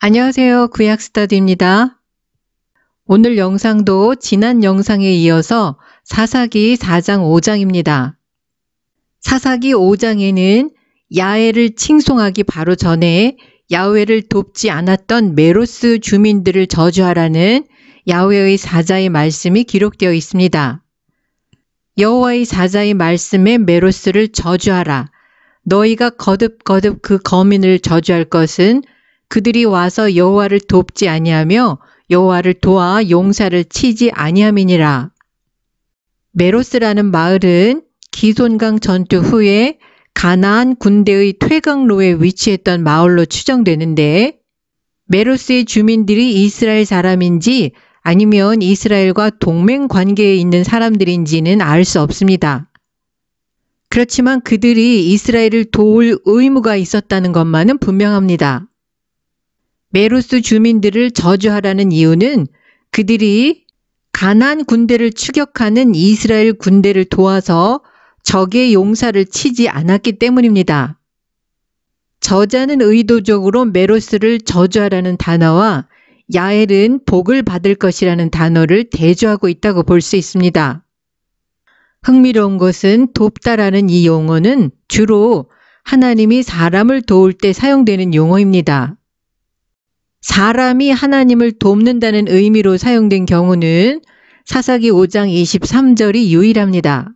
안녕하세요. 구약스터디입니다. 오늘 영상도 지난 영상에 이어서 사사기 4장 5장입니다. 사사기 5장에는 야훼를 칭송하기 바로 전에 야훼를 돕지 않았던 메로스 주민들을 저주하라는 야훼의 사자의 말씀이 기록되어 있습니다. 여호와의 사자의 말씀에 메로스를 저주하라. 너희가 거듭거듭 그 거민을 저주할 것은 그들이 와서 여호와를 돕지 아니하며 여호와를 도와 용사를 치지 아니함이니라. 메로스라는 마을은 기손강 전투 후에 가나안 군대의 퇴각로에 위치했던 마을로 추정되는데, 메로스의 주민들이 이스라엘 사람인지 아니면 이스라엘과 동맹 관계에 있는 사람들인지는 알 수 없습니다. 그렇지만 그들이 이스라엘을 도울 의무가 있었다는 것만은 분명합니다. 메로스 주민들을 저주하라는 이유는 그들이 가나안 군대를 추격하는 이스라엘 군대를 도와서 적의 용사를 치지 않았기 때문입니다. 저자는 의도적으로 메로스를 저주하라는 단어와 야훼는 복을 받을 것이라는 단어를 대조하고 있다고 볼 수 있습니다. 흥미로운 것은 돕다라는 이 용어는 주로 하나님이 사람을 도울 때 사용되는 용어입니다. 사람이 하나님을 돕는다는 의미로 사용된 경우는 사사기 5장 23절이 유일합니다.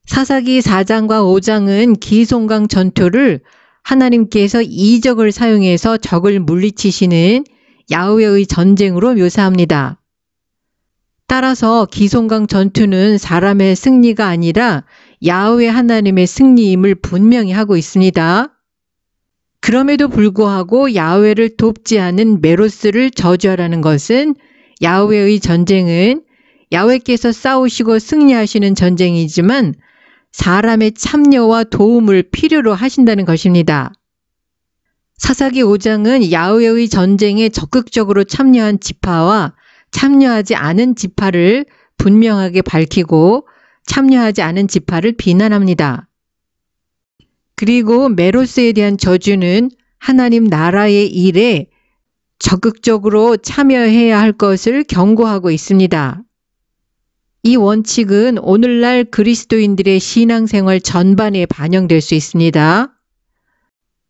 사사기 4장과 5장은 기손강 전투를 하나님께서 이적을 사용해서 적을 물리치시는 야훼의 전쟁으로 묘사합니다. 따라서 기손강 전투는 사람의 승리가 아니라 야훼 하나님의 승리임을 분명히 하고 있습니다. 그럼에도 불구하고 야훼를 돕지 않은 메로스를 저주하라는 것은 야훼의 전쟁은 야훼께서 싸우시고 승리하시는 전쟁이지만 사람의 참여와 도움을 필요로 하신다는 것입니다. 사사기 5장은 야훼의 전쟁에 적극적으로 참여한 지파와 참여하지 않은 지파를 분명하게 밝히고 참여하지 않은 지파를 비난합니다. 그리고 메로스에 대한 저주는 하나님 나라의 일에 적극적으로 참여해야 할 것을 경고하고 있습니다. 이 원칙은 오늘날 그리스도인들의 신앙생활 전반에 반영될 수 있습니다.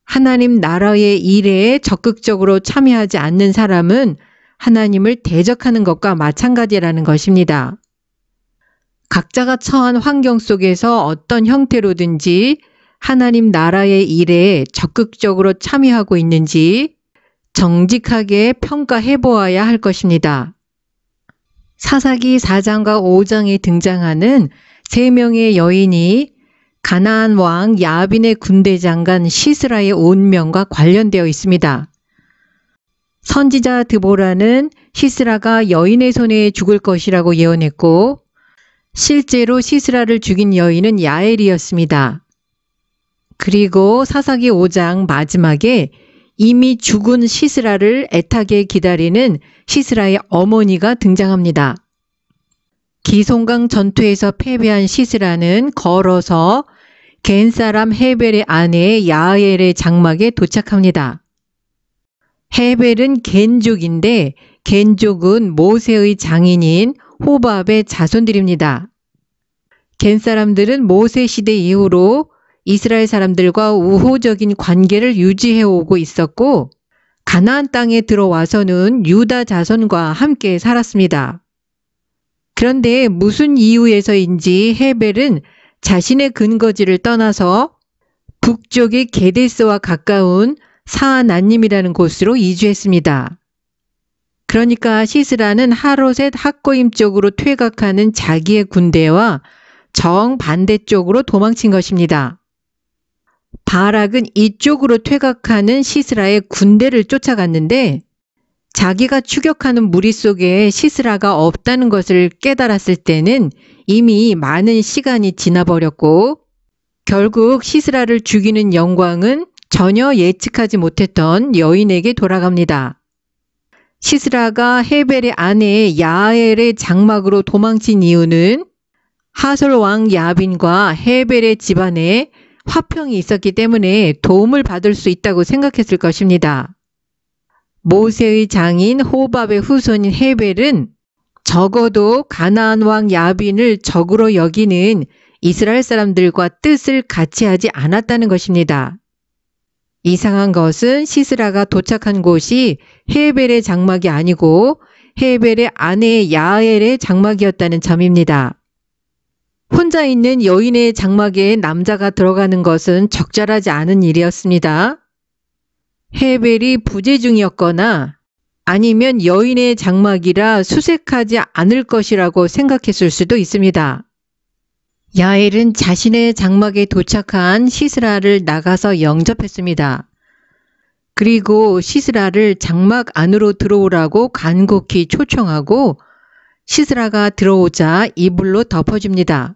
하나님 나라의 일에 적극적으로 참여하지 않는 사람은 하나님을 대적하는 것과 마찬가지라는 것입니다. 각자가 처한 환경 속에서 어떤 형태로든지 하나님 나라의 일에 적극적으로 참여하고 있는지 정직하게 평가해 보아야 할 것입니다. 사사기 4장과 5장에 등장하는 3명의 여인이 가나안 왕 야빈의 군대 장관 시스라의 운명과 관련되어 있습니다. 선지자 드보라는 시스라가 여인의 손에 죽을 것이라고 예언했고, 실제로 시스라를 죽인 여인은 야엘이었습니다. 그리고 사사기 5장 마지막에 이미 죽은 시스라를 애타게 기다리는 시스라의 어머니가 등장합니다. 기손강 전투에서 패배한 시스라는 걸어서 겐 사람 헤벨의 아내 야엘의 장막에 도착합니다. 헤벨은 겐족인데 겐족은 모세의 장인인 호밥의 자손들입니다. 겐 사람들은 모세 시대 이후로 이스라엘 사람들과 우호적인 관계를 유지해 오고 있었고, 가나안 땅에 들어와서는 유다 자손과 함께 살았습니다. 그런데 무슨 이유에서인지 헤벨은 자신의 근거지를 떠나서 북쪽의 게데스와 가까운 사아나님이라는 곳으로 이주했습니다. 그러니까 시스라는 하롯의 학고임 쪽으로 퇴각하는 자기의 군대와 정반대쪽으로 도망친 것입니다. 바락은 이쪽으로 퇴각하는 시스라의 군대를 쫓아갔는데, 자기가 추격하는 무리 속에 시스라가 없다는 것을 깨달았을 때는 이미 많은 시간이 지나버렸고, 결국 시스라를 죽이는 영광은 전혀 예측하지 못했던 여인에게 돌아갑니다. 시스라가 헤벨의 아내 야엘의 장막으로 도망친 이유는 하솔 왕 야빈과 헤벨의 집안에 화평이 있었기 때문에 도움을 받을 수 있다고 생각했을 것입니다. 모세의 장인 호밥의 후손인 헤벨은 적어도 가나안 왕 야빈을 적으로 여기는 이스라엘 사람들과 뜻을 같이 하지 않았다는 것입니다. 이상한 것은 시스라가 도착한 곳이 헤벨의 장막이 아니고 헤벨의 아내 야엘의 장막이었다는 점입니다. 혼자 있는 여인의 장막에 남자가 들어가는 것은 적절하지 않은 일이었습니다. 헤벨이 부재 중이었거나 아니면 여인의 장막이라 수색하지 않을 것이라고 생각했을 수도 있습니다. 야엘은 자신의 장막에 도착한 시스라를 나가서 영접했습니다. 그리고 시스라를 장막 안으로 들어오라고 간곡히 초청하고 시스라가 들어오자 이불로 덮어줍니다.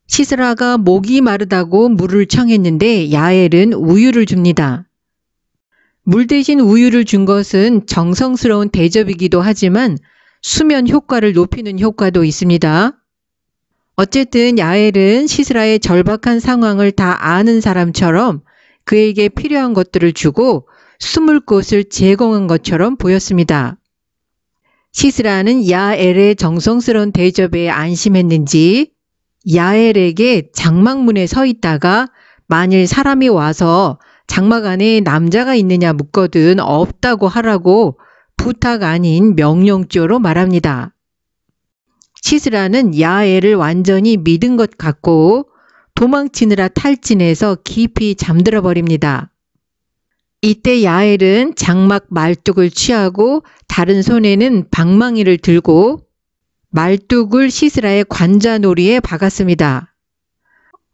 시스라가 목이 마르다고 물을 청했는데 야엘은 우유를 줍니다. 물 대신 우유를 준 것은 정성스러운 대접이기도 하지만 수면 효과를 높이는 효과도 있습니다. 어쨌든 야엘은 시스라의 절박한 상황을 다 아는 사람처럼 그에게 필요한 것들을 주고 숨을 곳을 제공한 것처럼 보였습니다. 시스라는 야엘의 정성스러운 대접에 안심했는지 야엘에게 장막문에 서 있다가 만일 사람이 와서 장막 안에 남자가 있느냐 묻거든 없다고 하라고 부탁 아닌 명령조로 말합니다. 시스라는 야엘을 완전히 믿은 것 같고 도망치느라 탈진해서 깊이 잠들어 버립니다. 이때 야엘은 장막 말뚝을 취하고 다른 손에는 방망이를 들고 말뚝을 시스라의 관자놀이에 박았습니다.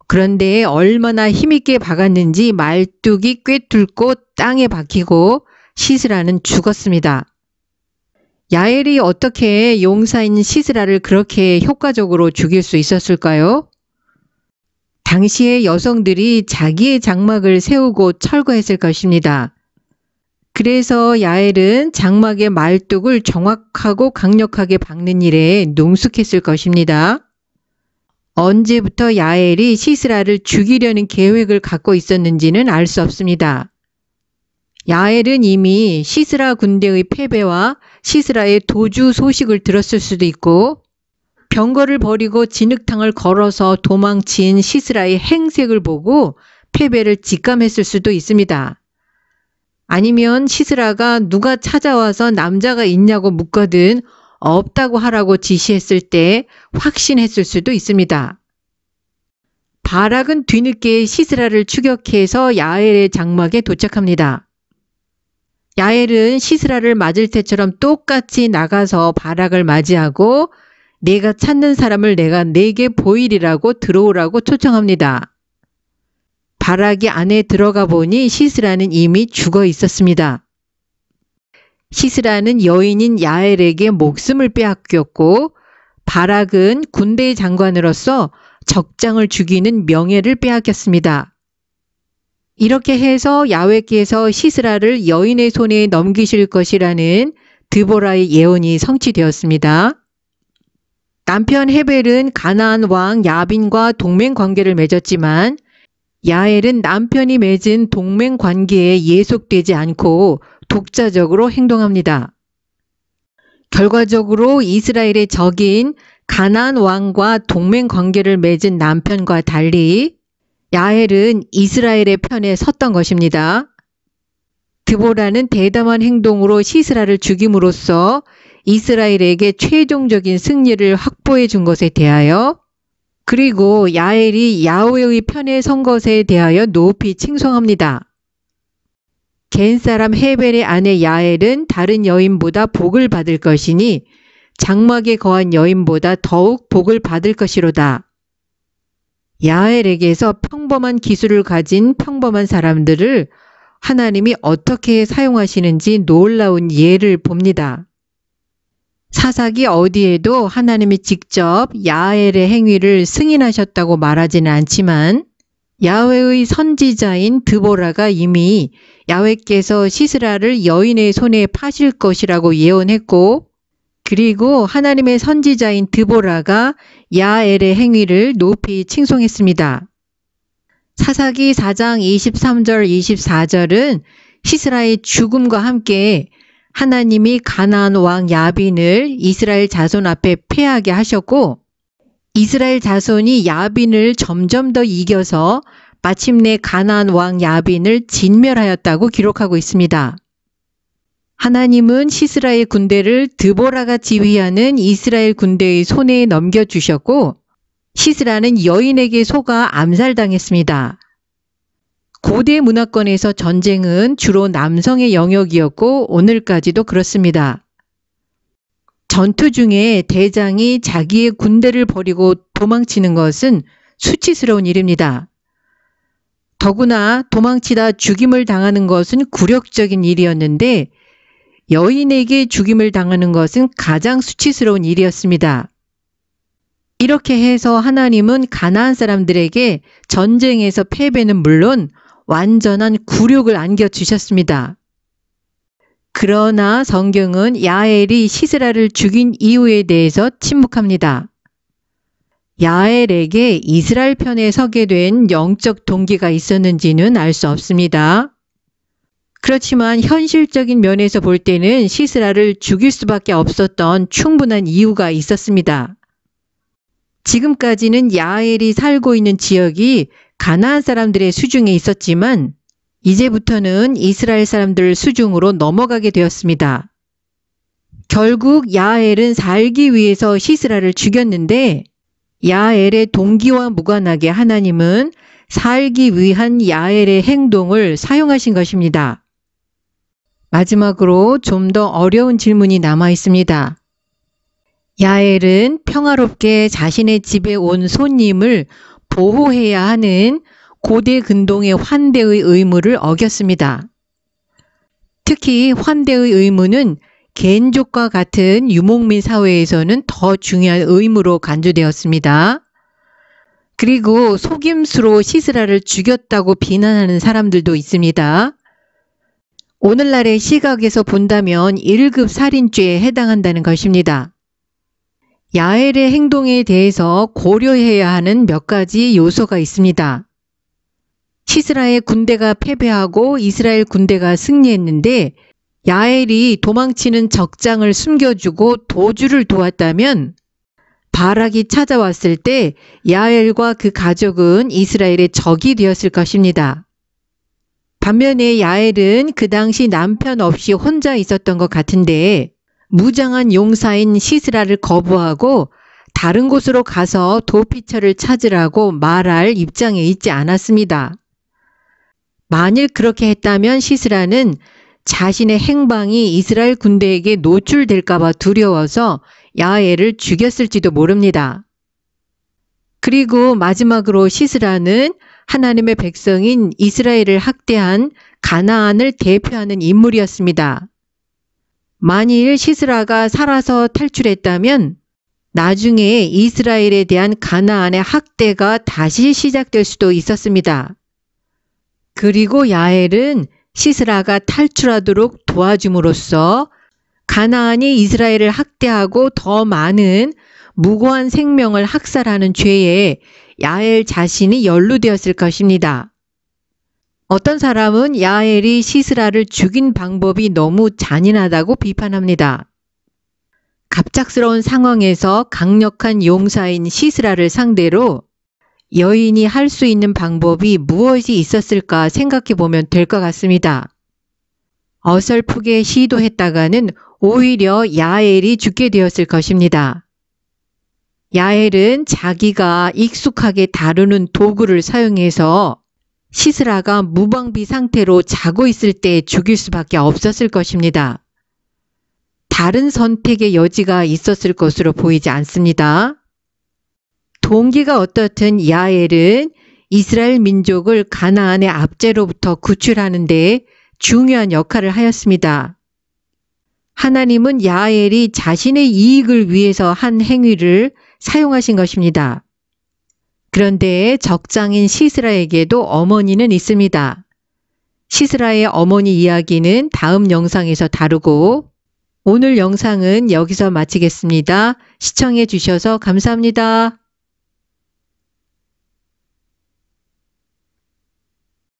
그런데 얼마나 힘있게 박았는지 말뚝이 꿰뚫고 땅에 박히고 시스라는 죽었습니다. 야엘이 어떻게 용사인 시스라를 그렇게 효과적으로 죽일 수 있었을까요? 당시의 여성들이 자기의 장막을 세우고 철거했을 것입니다. 그래서 야엘은 장막의 말뚝을 정확하고 강력하게 박는 일에 능숙했을 것입니다. 언제부터 야엘이 시스라를 죽이려는 계획을 갖고 있었는지는 알 수 없습니다. 야엘은 이미 시스라 군대의 패배와 시스라의 도주 소식을 들었을 수도 있고 병거를 버리고 진흙탕을 걸어서 도망친 시스라의 행색을 보고 패배를 직감했을 수도 있습니다. 아니면 시스라가 누가 찾아와서 남자가 있냐고 묻거든 없다고 하라고 지시했을 때 확신했을 수도 있습니다. 바락은 뒤늦게 시스라를 추격해서 야엘의 장막에 도착합니다. 야엘은 시스라를 맞을 때처럼 똑같이 나가서 바락을 맞이하고 내가 찾는 사람을 내가 내게 보이리라고 들어오라고 초청합니다. 바락이 안에 들어가 보니 시스라는 이미 죽어 있었습니다. 시스라는 여인인 야엘에게 목숨을 빼앗겼고 바락은 군대 장관으로서 적장을 죽이는 명예를 빼앗겼습니다. 이렇게 해서 야훼께서 시스라를 여인의 손에 넘기실 것이라는 드보라의 예언이 성취되었습니다. 남편 헤벨은 가나안 왕 야빈과 동맹 관계를 맺었지만 야엘은 남편이 맺은 동맹 관계에 예속되지 않고 독자적으로 행동합니다. 결과적으로 이스라엘의 적인 가나안 왕과 동맹 관계를 맺은 남편과 달리 야엘은 이스라엘의 편에 섰던 것입니다. 드보라는 대담한 행동으로 시스라를 죽임으로써 이스라엘에게 최종적인 승리를 확보해 준 것에 대하여 그리고 야엘이 야훼의 편에 선 것에 대하여 높이 칭송합니다. 겐 사람 헤벨의 아내 야엘은 다른 여인보다 복을 받을 것이니 장막에 거한 여인보다 더욱 복을 받을 것이로다. 야엘에게서 평범한 기술을 가진 평범한 사람들을 하나님이 어떻게 사용하시는지 놀라운 예를 봅니다. 사사기 어디에도 하나님이 직접 야엘의 행위를 승인하셨다고 말하지는 않지만 야훼의 선지자인 드보라가 이미 야훼께서 시스라를 여인의 손에 파실 것이라고 예언했고 그리고 하나님의 선지자인 드보라가 야엘의 행위를 높이 칭송했습니다. 사사기 4장 23절 24절은 시스라의 죽음과 함께 하나님이 가나안 왕 야빈을 이스라엘 자손 앞에 패하게 하셨고, 이스라엘 자손이 야빈을 점점 더 이겨서 마침내 가나안 왕 야빈을 진멸하였다고 기록하고 있습니다. 하나님은 시스라의 군대를 드보라가 지휘하는 이스라엘 군대의 손에 넘겨주셨고, 시스라는 여인에게 속아 암살당했습니다. 고대 문화권에서 전쟁은 주로 남성의 영역이었고 오늘까지도 그렇습니다. 전투 중에 대장이 자기의 군대를 버리고 도망치는 것은 수치스러운 일입니다. 더구나 도망치다 죽임을 당하는 것은 굴욕적인 일이었는데 여인에게 죽임을 당하는 것은 가장 수치스러운 일이었습니다. 이렇게 해서 하나님은 가나안 사람들에게 전쟁에서 패배는 물론 완전한 굴욕을 안겨주셨습니다. 그러나 성경은 야엘이 시스라를 죽인 이유에 대해서 침묵합니다. 야엘에게 이스라엘 편에 서게 된 영적 동기가 있었는지는 알 수 없습니다. 그렇지만 현실적인 면에서 볼 때는 시스라를 죽일 수밖에 없었던 충분한 이유가 있었습니다. 지금까지는 야엘이 살고 있는 지역이 가나안 사람들의 수중에 있었지만 이제부터는 이스라엘 사람들 수중으로 넘어가게 되었습니다. 결국 야엘은 살기 위해서 시스라를 죽였는데 야엘의 동기와 무관하게 하나님은 살기 위한 야엘의 행동을 사용하신 것입니다. 마지막으로 좀 더 어려운 질문이 남아 있습니다. 야엘은 평화롭게 자신의 집에 온 손님을 보호해야 하는 고대 근동의 환대의 의무를 어겼습니다. 특히 환대의 의무는 겐족과 같은 유목민 사회에서는 더 중요한 의무로 간주되었습니다. 그리고 속임수로 시스라를 죽였다고 비난하는 사람들도 있습니다. 오늘날의 시각에서 본다면 1급 살인죄에 해당한다는 것입니다. 야엘의 행동에 대해서 고려해야 하는 몇 가지 요소가 있습니다. 시스라의 군대가 패배하고 이스라엘 군대가 승리했는데 야엘이 도망치는 적장을 숨겨주고 도주를 도왔다면 바락이 찾아왔을 때 야엘과 그 가족은 이스라엘의 적이 되었을 것입니다. 반면에 야엘은 그 당시 남편 없이 혼자 있었던 것 같은데 무장한 용사인 시스라를 거부하고 다른 곳으로 가서 도피처를 찾으라고 말할 입장에 있지 않았습니다. 만일 그렇게 했다면 시스라는 자신의 행방이 이스라엘 군대에게 노출될까 봐 두려워서 야엘을 죽였을지도 모릅니다. 그리고 마지막으로 시스라는 하나님의 백성인 이스라엘을 학대한 가나안을 대표하는 인물이었습니다. 만일 시스라가 살아서 탈출했다면 나중에 이스라엘에 대한 가나안의 학대가 다시 시작될 수도 있었습니다. 그리고 야엘은 시스라가 탈출하도록 도와줌으로써 가나안이 이스라엘을 학대하고 더 많은 무고한 생명을 학살하는 죄에 야엘 자신이 연루되었을 것입니다. 어떤 사람은 야엘이 시스라를 죽인 방법이 너무 잔인하다고 비판합니다. 갑작스러운 상황에서 강력한 용사인 시스라를 상대로 여인이 할 수 있는 방법이 무엇이 있었을까 생각해 보면 될 것 같습니다. 어설프게 시도했다가는 오히려 야엘이 죽게 되었을 것입니다. 야엘은 자기가 익숙하게 다루는 도구를 사용해서 시스라가 무방비 상태로 자고 있을 때 죽일 수밖에 없었을 것입니다. 다른 선택의 여지가 있었을 것으로 보이지 않습니다. 동기가 어떻든 야엘은 이스라엘 민족을 가나안의 압제로부터 구출하는 데 중요한 역할을 하였습니다. 하나님은 야엘이 자신의 이익을 위해서 한 행위를 사용하신 것입니다. 그런데 적장인 시스라에게도 어머니는 있습니다. 시스라의 어머니 이야기는 다음 영상에서 다루고 오늘 영상은 여기서 마치겠습니다. 시청해 주셔서 감사합니다.